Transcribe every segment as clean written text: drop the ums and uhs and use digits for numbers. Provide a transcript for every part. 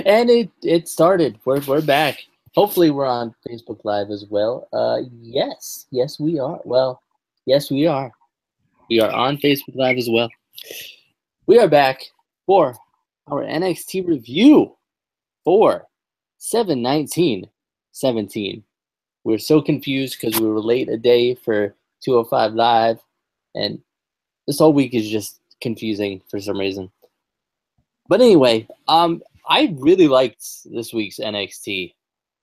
And it started. We're back. Hopefully we're on Facebook Live as well. Yes we are. Well, yes we are. We are on Facebook Live as well. We are back for our NXT review for 7/19/17. We were so confused because we were late a day for 205 Live, and this whole week is just confusing for some reason. But anyway, I really liked this week's NXT.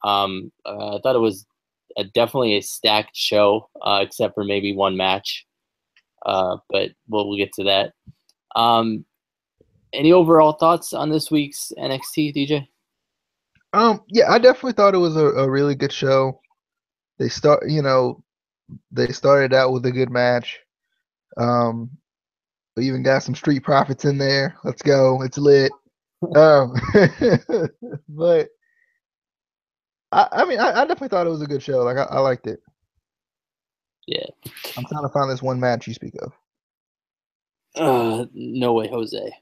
I thought it was definitely a stacked show, except for maybe one match. But we'll get to that. Any overall thoughts on this week's NXT, DJ? Yeah, I definitely thought it was a really good show. They started out with a good match. We even got some Street Profits in there. Let's go. It's lit. Um, but I definitely thought it was a good show. Like I liked it. Yeah. I'm trying to find this one match you speak of. No way, Jose.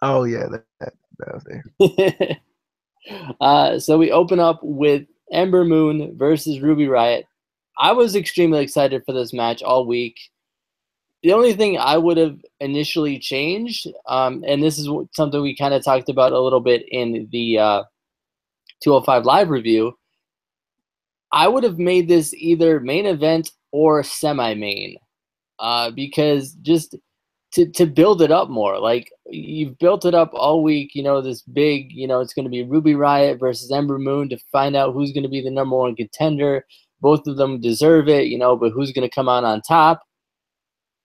Oh yeah, that was there. So we open up with Ember Moon versus Ruby Riott. I was extremely excited for this match all week. The only thing I would have initially changed, and this is something we kind of talked about a little bit in the 205 Live review, I would have made this either main event or semi-main, because just to build it up more. Like, you've built it up all week, this big, it's going to be Ruby Riott versus Ember Moon to find out who's going to be the number one contender. Both of them deserve it, but who's going to come out on top?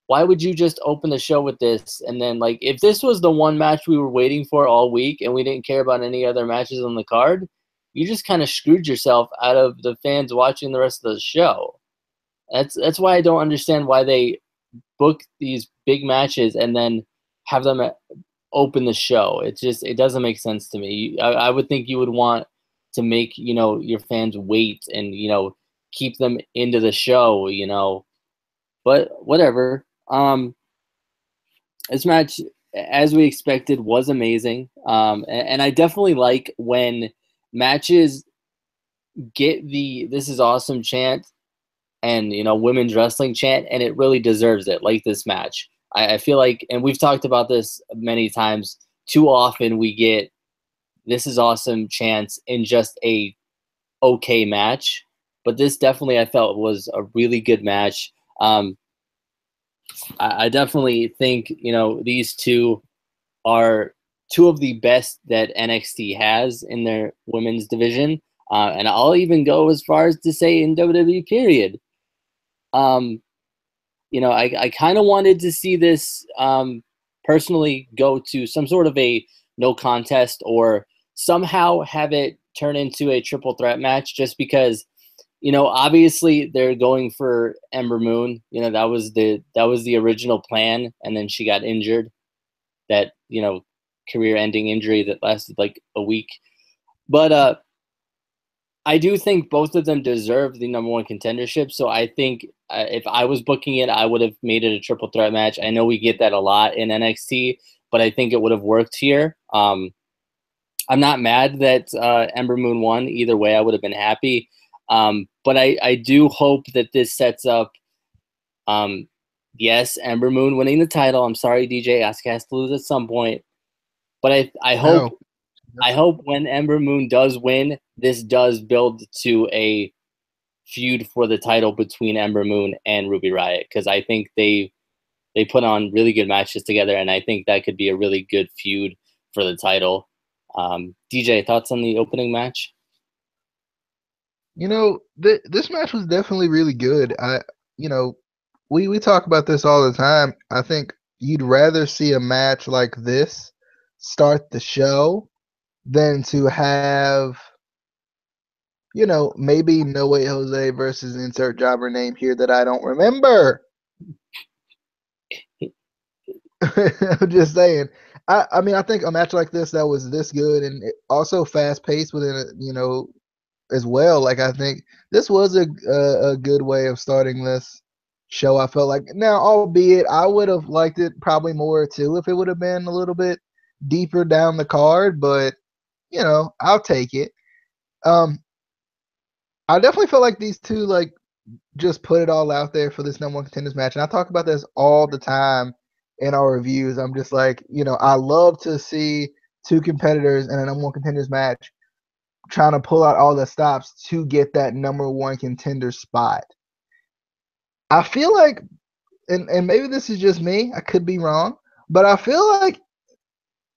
Why would you just open the show with this? And then, like, if this was the one match we were waiting for all week and we didn't care about any other matches on the card, you just kind of screwed yourself out of the fans watching the rest of the show. That's why I don't understand why they book these big matches and then have them open the show. It doesn't make sense to me. I would think you would want to make your fans wait and keep them into the show. But whatever. This match, as we expected, was amazing. And I definitely like when matches get the "this is awesome" chant and women's wrestling chant, and it really deserves it, like this match. I feel like, and we've talked about this many times, too often we get "this is awesome" chants in just a okay match, but this definitely I felt was a really good match. I definitely think these two are two of the best that NXT has in their women's division, and I'll even go as far as to say in WWE period. I kind of wanted to see this personally go to some sort of a no contest or somehow have it turn into a triple threat match, just because obviously they're going for Ember Moon. That was the original plan, and then she got injured. That career-ending injury that lasted like a week. But I do think both of them deserve the number one contendership. So I think if I was booking it, I would have made it a triple threat match. I know we get that a lot in NXT, but I think it would have worked here. I'm not mad that Ember Moon won. Either way, I would have been happy. But I do hope that this sets up, yes, Ember Moon winning the title. I'm sorry, DJ, Asuka has to lose at some point. But I hope when Ember Moon does win, this does build to a feud for the title between Ember Moon and Ruby Riott, because I think they put on really good matches together, and I think that could be a really good feud for the title. DJ, thoughts on the opening match? This match was definitely really good. We talk about this all the time. I think you'd rather see a match like this start the show than to have, maybe No Way Jose versus insert jobber name here that I don't remember. I'm just saying. I think a match like this that was this good and also fast paced within it, as well. Like, I think this was a good way of starting this show. I felt like, now, albeit I would have liked it probably more too if it would have been a little bit deeper down the card, but you know, I'll take it. Um, I definitely feel like these two like just put it all out there for this number one contenders match, and I talk about this all the time in our reviews. I'm just like, you know, I love to see two competitors in a number one contenders match trying to pull out all the stops to get that number one contender spot. I feel like, and maybe this is just me, I could be wrong, but I feel like,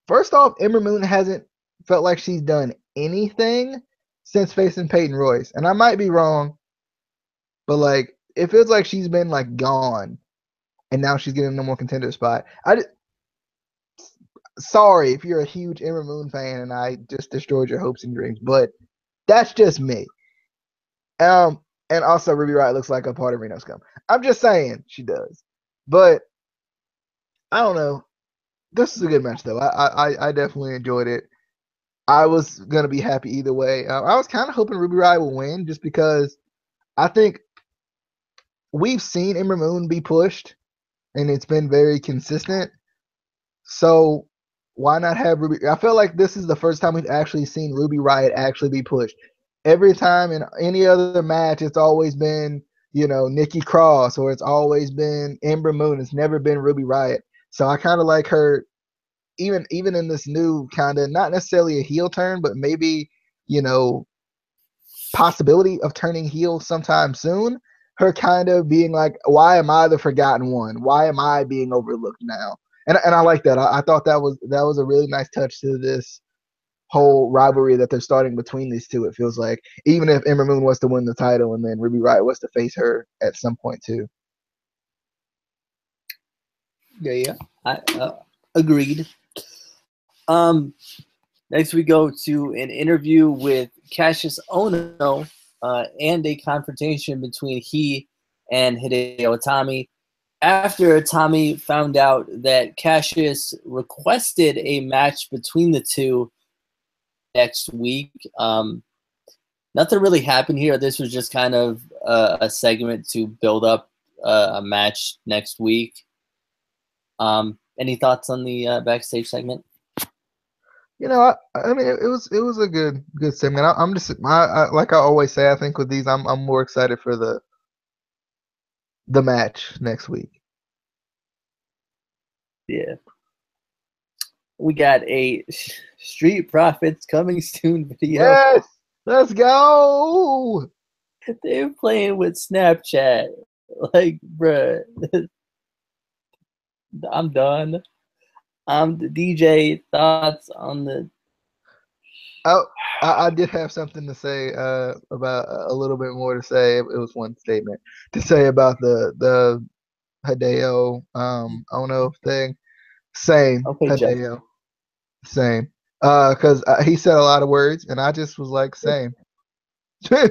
first off, Ember Moon hasn't felt like she's done anything since facing Peyton Royce. And I might be wrong, but like, it feels like she's been like gone, and now she's getting a number one contender spot. Sorry if you're a huge Ember Moon fan and I just destroyed your hopes and dreams, but that's just me. Um, and also Ruby Riott looks like a part of Reno Scum. I'm just saying she does, but I don't know. This is a good match though. I definitely enjoyed it. I was gonna be happy either way. I was kind of hoping Ruby Riott will win just because I think we've seen Ember Moon be pushed and it's been very consistent. So why not have Ruby? I feel like this is the first time we've actually seen Ruby Riott actually be pushed. Every time in any other match, it's always been, you know, Nikki Cross, or it's always been Ember Moon. It's never been Ruby Riott. So I kind of like her, even in this new kind of, not necessarily a heel turn, but maybe, you know, possibility of turning heel sometime soon. Her kind of being like, why am I the forgotten one? Why am I being overlooked now? And I like that. I thought that was a really nice touch to this whole rivalry that they're starting between these two. It feels like, even if Ember Moon was to win the title and then Ruby Riott was to face her at some point too. Yeah, I agreed. Um, Next we go to an interview with Cassius Ohno and a confrontation between he and Hideo Itami. After Itami found out that Cassius requested a match between the two next week, nothing really happened here. This was just kind of a segment to build up a match next week. Any thoughts on the backstage segment? You know, I mean, it was a good segment. I'm just, like I always say, I think with these, I'm more excited for the match next week. Yeah. We got a Street Profits coming soon video. Yes, let's go. They're playing with Snapchat. Like, bruh, I'm done. I'm the DJ. Thoughts on the. Oh, I did have something to say about a little bit more to say. It was one statement to say about the Hideo Ono thing. Same Okay, Jeff. Hideo, same. Because he said a lot of words, and I just was like, same.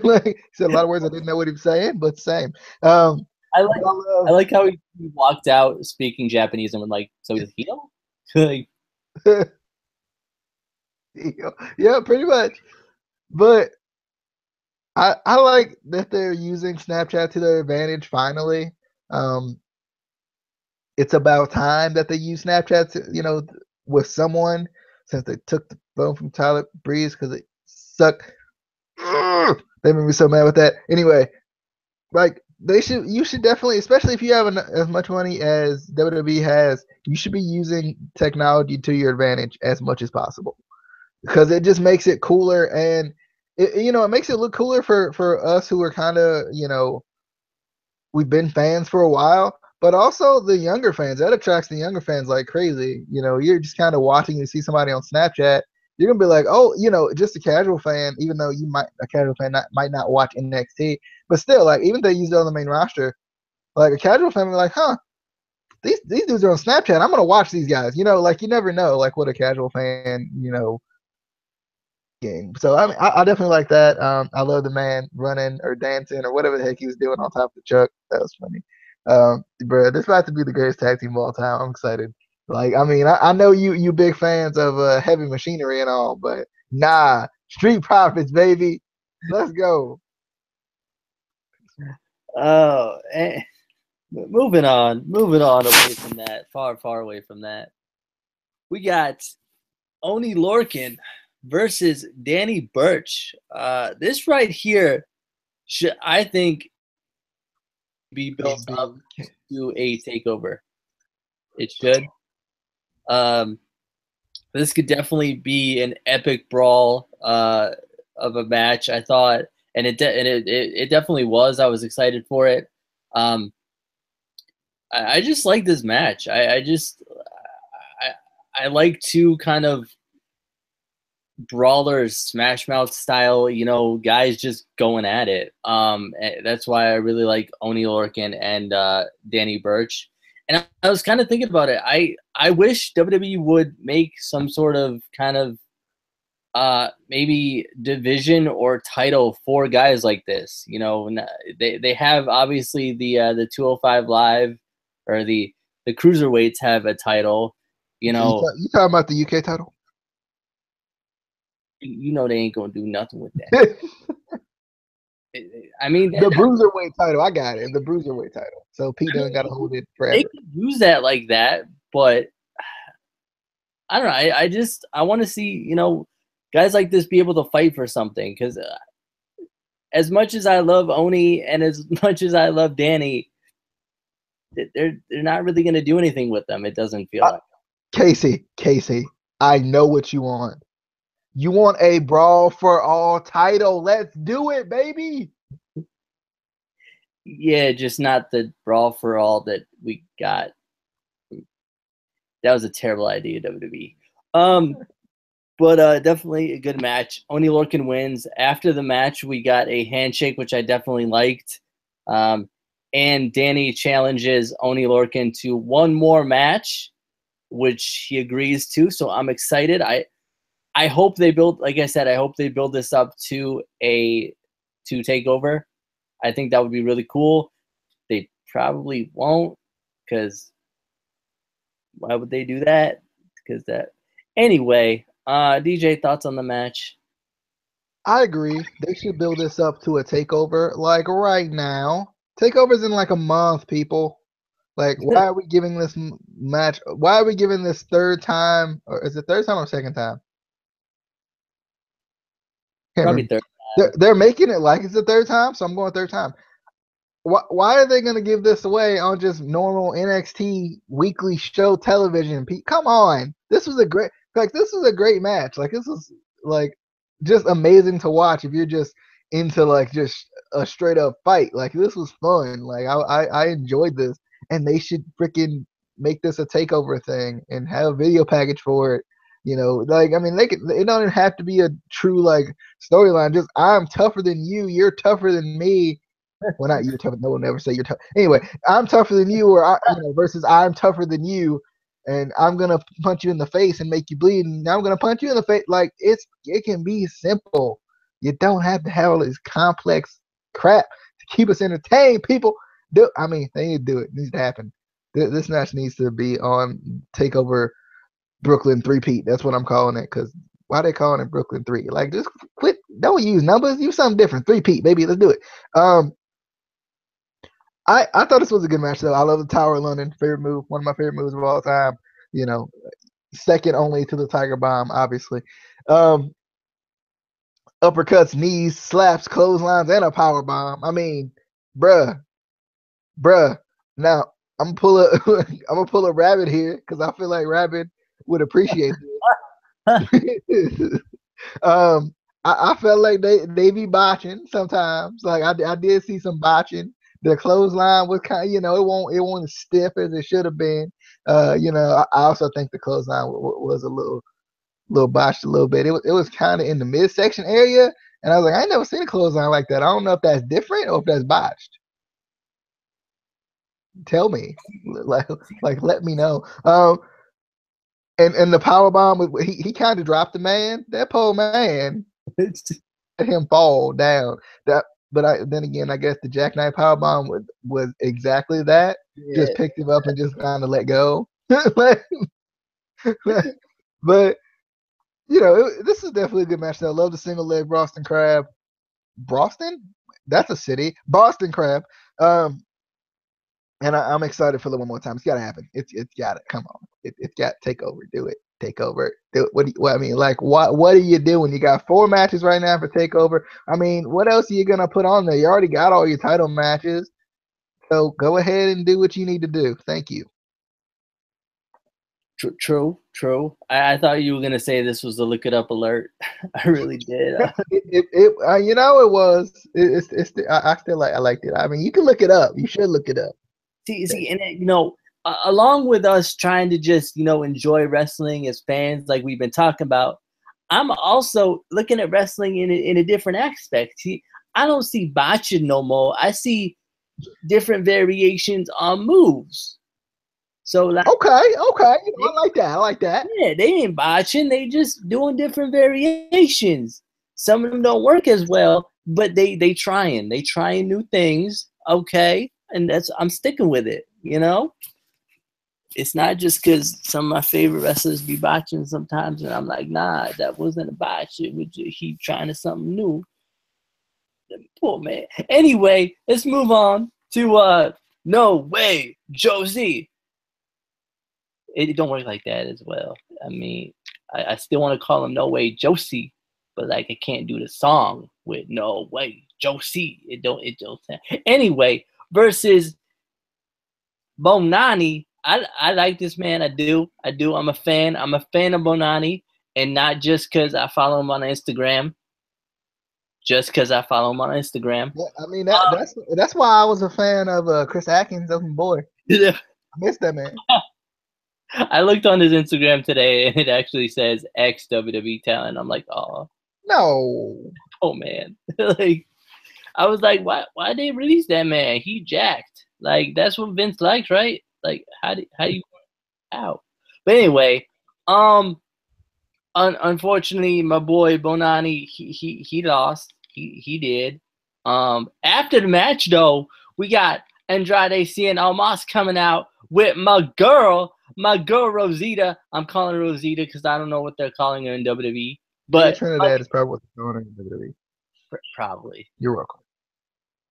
Like, he said a lot of words. I didn't know what he was saying, but same. I like how he walked out speaking Japanese and went like, so he's a heel? Like, yeah, pretty much. But I like that they're using Snapchat to their advantage finally. Um, it's about time that they use Snapchat to, you know, with someone, since they took the phone from Tyler Breeze because it sucked. They made me so mad with that. Anyway, like you should definitely, especially if you have as much money as WWE has, you should be using technology to your advantage as much as possible, because it just makes it cooler, and it makes it look cooler for us who are kind of, you know, we've been fans for a while, but also the younger fans. That attracts the younger fans like crazy. You know, you're just kind of watching, you see somebody on Snapchat, you're gonna be like, oh, you know, just a casual fan, even though a casual fan might not watch NXT, but still, like, even if they use it on the main roster, like a casual fan will be like, huh, these dudes are on Snapchat. I'm gonna watch these guys. You know, like, you never know, like, what a casual fan, you know, game. So I mean, I definitely like that. I love the man running or dancing or whatever the heck he was doing on top of the truck. That was funny. Bro, this about to be the greatest tag team of all time. I'm excited. Like, I mean, I know you big fans of heavy machinery and all, but nah, Street Profits, baby. Let's go. oh, moving on away from that, far away from that. We got Oni Lorcan versus Danny Burch. This right here should, I think, be built up to a takeover. It should. This could definitely be an epic brawl of a match. I thought, and it definitely was. I was excited for it. I just like this match. I like two kind of brawlers, smash mouth style, guys just going at it. That's why I really like Oni Lorcan and Danny Burch. And I was kind of thinking about it. I wish WWE would make some sort of kind of maybe division or title for guys like this. They have obviously the 205 Live or the cruiserweights have a title. You talking about the UK title? They ain't gonna do nothing with that. I mean, the bruiserweight title. I got it. The bruiserweight title. So Pete doesn't got to hold it forever. They could use that like that, but I don't know. I want to see guys like this be able to fight for something, because as much as I love Oni and as much as I love Danny, they're not really gonna do anything with them. It doesn't feel like. Casey, I know what you want. You want a brawl for all title. Let's do it, baby. Yeah, just not the brawl for all that we got. That was a terrible idea, WWE. But definitely a good match. Oni Lorcan wins. After the match, we got a handshake, which I definitely liked. And Danny challenges Oni Lorcan to one more match, which he agrees to. So I'm excited. I hope they build, like I said, I hope they build this up to takeover. I think that would be really cool. They probably won't, because why would they do that? Because anyway, DJ, thoughts on the match? I agree. They should build this up to a takeover like right now. Takeover's in like a month, people. Like, why are we giving this match? Why are we giving this third time? Or is it third time or second time? Probably third time. They're making it like it's the third time, so I'm going third time. Why are they going to give this away on just normal NXT weekly show television? Come on, this was a great match. Like, this was like just amazing to watch if you're just into like just a straight up fight. Like, this was fun. Like, I enjoyed this, and they should freaking make this a takeover thing and have a video package for it. Like, I mean, it don't have to be a true like storyline. Just, I'm tougher than you, you're tougher than me. Well, not you're tougher. No one ever say you're tough. Anyway, I'm tougher than you, or versus I'm tougher than you, and I'm gonna punch you in the face and make you bleed, and I'm gonna punch you in the face. Like, it can be simple. You don't have to have all this complex crap to keep us entertained. People they need to do it. It needs to happen. This match needs to be on Takeover Brooklyn 3-peat. That's what I'm calling it. Because why are they calling it Brooklyn 3? Like, just quit. Don't use numbers. Use something different. 3-peat, baby. Let's do it. I thought this was a good match, though. I love the Tower of London. Favorite move. One of my favorite moves of all time. Second only to the Tiger Bomb, obviously. Uppercuts, knees, slaps, clotheslines, and a power bomb. I mean, bruh. Now, I'm gonna pull a Rabbit here, because I feel like Rabbit would appreciate this. I felt like they be botching sometimes. Like, I did see some botching. The clothesline was kind of, it wasn't as stiff as it should have been. I also think the clothesline was a little botched a little bit. It was kind of in the midsection area, and I was like, I ain't never seen a clothesline like that. I don't know if that's different or if that's botched. Tell me, like let me know. And the power bomb, he kind of dropped the man. That poor man, let him fall down. Then again, I guess the jackknife power bomb was exactly that. Yeah. Just picked him up and just kind of let go. But this is definitely a good match. I love the single leg Boston Crab. Boston? That's a city. Boston Crab. And I'm excited for it one more time. It's got to happen. It's got to. Come on. It's got to take over. Do it. Takeover. What I mean, like, what do you do when you got 4 matches right now for Takeover? I mean, what else are you gonna put on there? You already got all your title matches, so go ahead and do what you need to do. Thank you. True. I thought you were gonna say this was a look it up alert. I really did. You know, it was. I still I liked it. I mean, you can look it up. You should look it up. See, and you know, along with us trying to just enjoy wrestling as fans, like we've been talking about, I'm also looking at wrestling in a different aspect. See, I don't see botching no more. I see different variations on moves. So like, okay, I like that. I like that. Yeah, they ain't botching. They just doing different variations. Some of them don't work as well, but they trying. They trying new things. Okay, and I'm sticking with it. It's not just because some of my favorite wrestlers be botching sometimes, and I'm like, nah, that wasn't a botch. It was just, he trying to something new. Poor man. Anyway, let's move on to No Way Josie. It don't work like that as well. I mean, I still want to call him No Way Josie, but like I can't do the song with No Way Josie. It don't anyway. Versus Bonani. I like this man. I do. I'm a fan. I'm a fan of Bonani, and not just because I follow him on Instagram. Just because I follow him on Instagram. Yeah, I mean that's why I was a fan of Chris Atkins, open boy. I missed that man. I looked on his Instagram today, and it actually says ex WWE talent. I'm like, oh man. Like, I was like, why they release that man? He jacked. Like, that's what Vince likes, right? Like, how do you out? But anyway, unfortunately, my boy Bonani, he lost. He did. After the match though, we got Andrade Cien Almas coming out with my girl Rosita. I'm calling her Rosita because I don't know what they're calling her in WWE. But Trinidad is probably what they're calling her in WWE. Probably. You're welcome.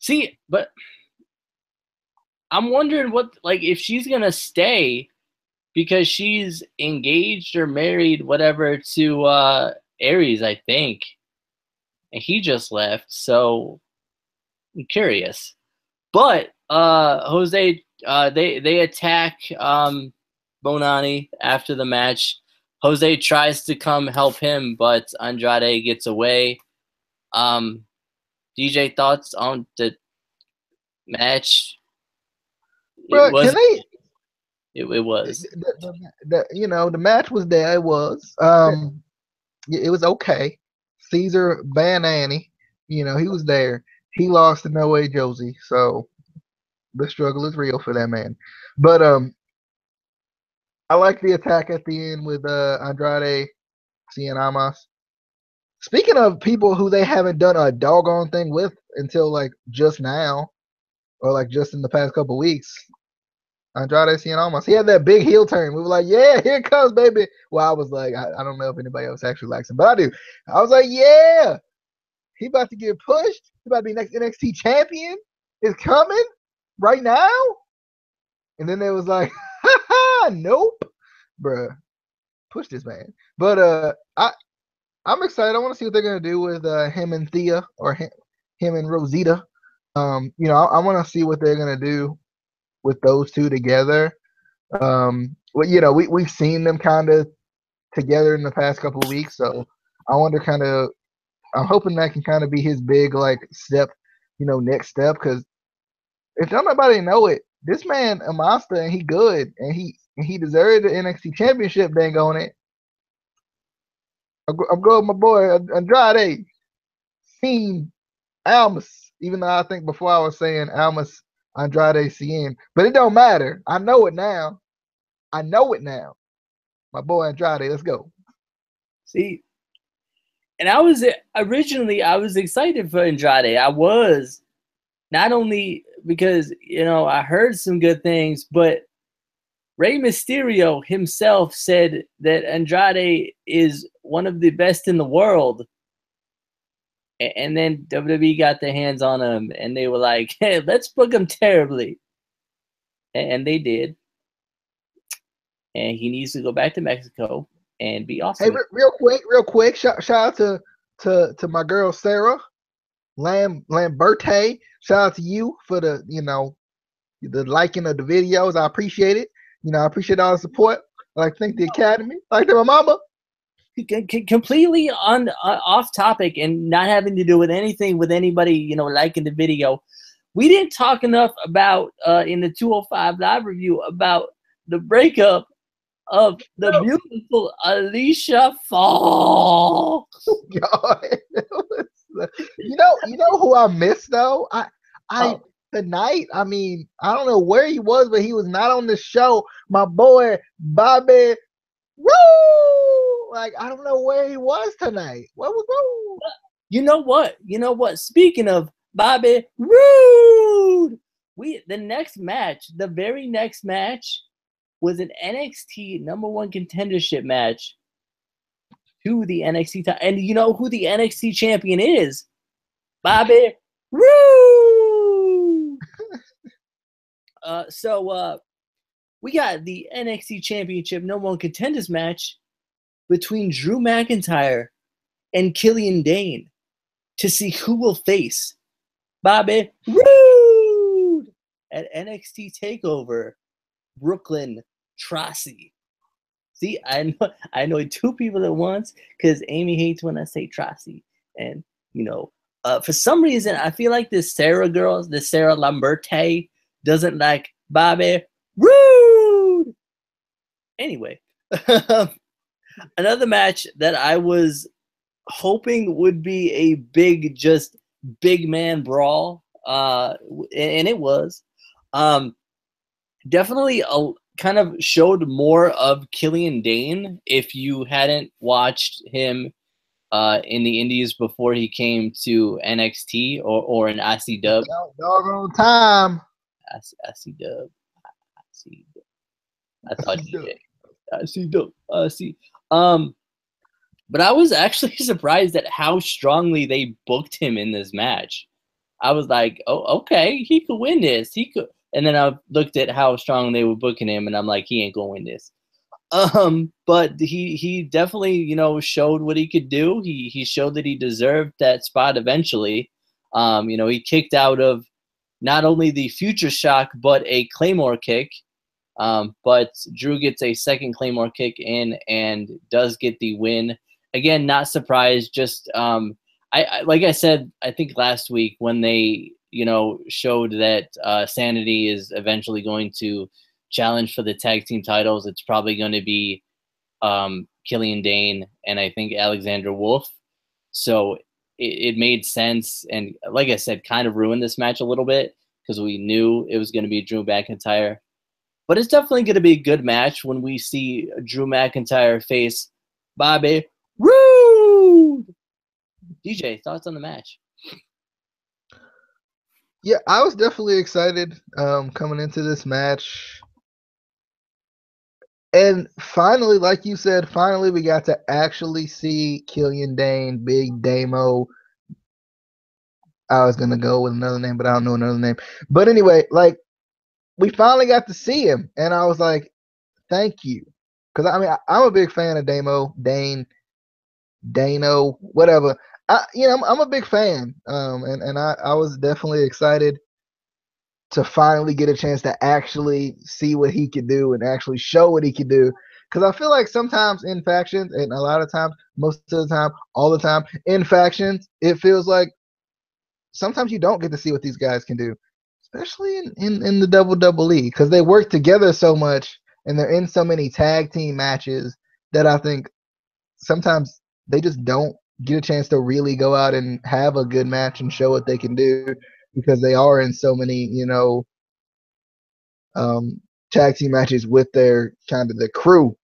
See, but I'm wondering if she's gonna stay because she's engaged or married, whatever, to Aries, I think, and he just left. So I'm curious. But Jose, they attack Bonani after the match. Jose tries to come help him, but Andrade gets away. DJ, thoughts on the match? Bro, was. It was. The match was there. It was. It was okay. Caesar Banani, he was there. He lost to No Way Josie, so the struggle is real for that man. But I like the attack at the end with Andrade Cien Almas. Speaking of people who they haven't done a doggone thing with until like just now, or like just in the past couple weeks, Andrade Cien Almas. He had that big heel turn. We were like, yeah, here it comes, baby. Well, I was like, I don't know if anybody else actually likes him, but I do. I was like, yeah, he about to get pushed. He about to be next NXT champion. Is coming right now. And then they was like, nope, bruh, push this man. But I'm excited. I want to see what they're gonna do with him and Thea, or him and Rosita. I want to see what they're gonna do with those two together. Well, we've seen them kind of together in the past couple of weeks, so I wonder I'm hoping that can kind of be his big step, next step, because if nobody know it, this man a monster and he good and he deserved the NXT championship. Dang on it. I'm going with my boy Andrade Cien Almas, even though I think before I was saying Almas Andrade Cien, but it don't matter. I know it now. My boy Andrade, let's go. See, and I was excited for Andrade. I was, not only because I heard some good things, but Rey Mysterio himself said that Andrade is one of the best in the world. And then WWE got their hands on him, and they were like, hey, let's book him terribly. And they did. And he needs to go back to Mexico and be Hey, awesome. real quick, shout out to my girl Sarah Lamberte. Shout out to you for the the liking of the videos. I appreciate it. I appreciate all the support. I like to thank the Academy. I like to my mama. Completely on off topic and not having to do with anything with anybody liking the video. We didn't talk enough about in the 205 live review about the breakup of the beautiful Alicia Fox. You know who I miss though. Tonight. I mean, I don't know where he was, but he was not on the show. My boy Bobby. Woo! Like I don't know where he was tonight. What was wrong? You know what? Speaking of Bobby Roode, the very next match was an NXT #1 contendership match to the NXT title. And you know who the NXT champion is? Bobby Roode. So we got the NXT Championship #1 contenders match between Drew McIntyre and Killian Dane to see who will face Bobby Roode at NXT TakeOver Brooklyn Tracy. See, I know two people at once because Amy hates when I say Tracy, and for some reason I feel like this Sarah Lamberte doesn't like Bobby Roode. Anyway, another match that I was hoping would be a big man brawl, and it was. Definitely kind of showed more of Killian Dane if you hadn't watched him in the Indies before he came to NXT or an IC dub. Doggone time. IC dub. I thought DJ. IC dub. IC. But I was actually surprised at how strongly they booked him in this match. I was like, oh, okay, he could win this. He could. And then I looked at how strong they were booking him, and I'm like, he ain't gonna win this. But he definitely, showed what he could do. He showed that he deserved that spot eventually. He kicked out of not only the Future Shock, but a Claymore kick. But Drew gets a second Claymore kick in and does get the win. Again, not surprised. Just I like I said, I think last week when they showed that Sanity is eventually going to challenge for the tag team titles. It's probably going to be Killian Dane and I think Alexander Wolf. So it made sense, and like I said, kind of ruined this match a little bit because we knew it was going to be Drew McIntyre. But it's definitely going to be a good match when we see Drew McIntyre face Bobby Roode. DJ, thoughts on the match? Yeah, I was definitely excited coming into this match. And finally, like you said, we got to actually see Killian Dane, Big Damo. I was going to go with another name, but I don't know another name. But anyway, like, we finally got to see him. And I was like, thank you. Because, I mean, I'm a big fan of Dano, whatever. I'm a big fan. And I was definitely excited to finally get a chance to actually see what he could do and actually show what he could do. Because I feel like sometimes in factions, and a lot of times, most of the time, all the time, in factions, it feels like sometimes you don't get to see what these guys can do, especially in the WWE, because they work together so much and they're in so many tag team matches that I think sometimes they just don't get a chance to really go out and have a good match and show what they can do because they are in so many, tag team matches with their kind of the crew,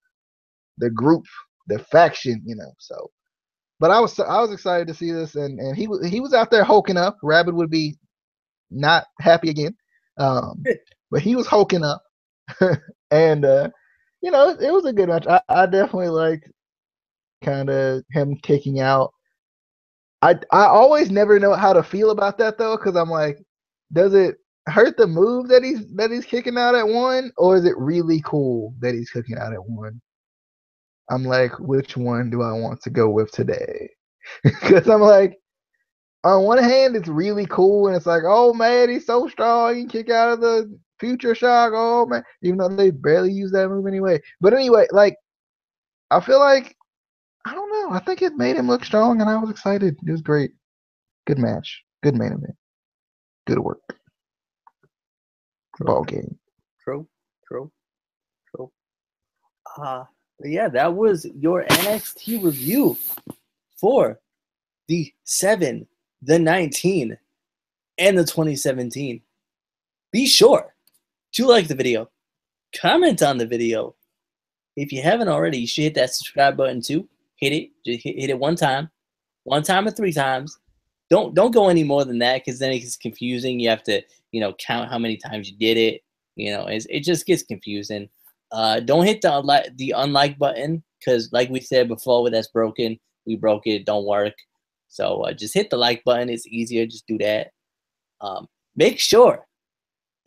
the group, the faction, So, but I was excited to see this, and he was out there hulking up. Rabbit would be not happy again, but he was hulking up, and it was a good match. I definitely liked kind of him kicking out. I always never know how to feel about that though, because I'm like, does it hurt the move that he's kicking out at one, or is it really cool that he's kicking out at one? I'm like, which one do I want to go with today? Because I'm like, on one hand, it's really cool, and it's like, oh man, he's so strong, he can kick out of the future shock. Oh man, even though they barely use that move anyway. But anyway, like, I feel like, I don't know. I think it made him look strong, and I was excited. It was great. Good match. Good main event. Good work. Ball game. True. Yeah, that was your NXT review for the 7, the 19, and the 2017. Be sure to like the video, comment on the video. If you haven't already, you should hit that subscribe button too. Hit it. Just hit it one time or 3 times. Don't go any more than that, because then it gets confusing. You have to, count how many times you did it. It just gets confusing. Don't hit the unlike button, because like we said before, that's broken. We broke it. Don't work. So just hit the like button. It's easier. Just do that. Make sure,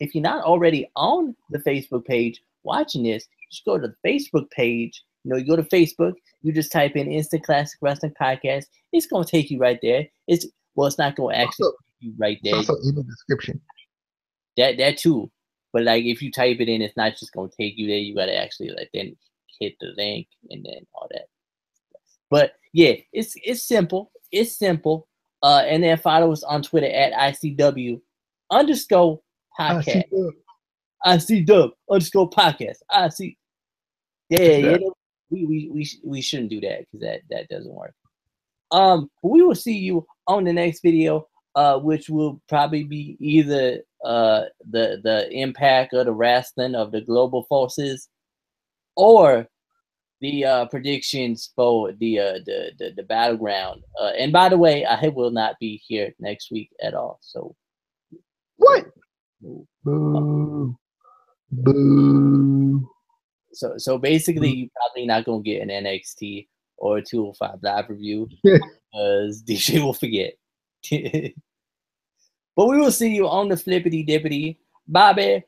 if you're not already on the Facebook page watching this, just go to the Facebook page. You go to Facebook, you just type in Instant Classic Wrestling Podcast. It's going to take you right there. It's not going to actually take you right there. It's also in the description. That too. But like, if you type it in, it's not just going to take you there. You got to actually then hit the link and then all that. But yeah, it's simple. It's simple. And then follow us on Twitter at ICW_podcast. ICW_podcast. Yeah. We shouldn't do that, because that doesn't work. We will see you on the next video, which will probably be either the impact of the wrestling of the global forces, or the predictions for the battleground. And by the way, I will not be here next week at all. So what? Boo. Boo. So basically, you're probably not gonna get an NXT or a 205 Live review, because DJ will forget. But we will see you on the flippity dippity. Bye,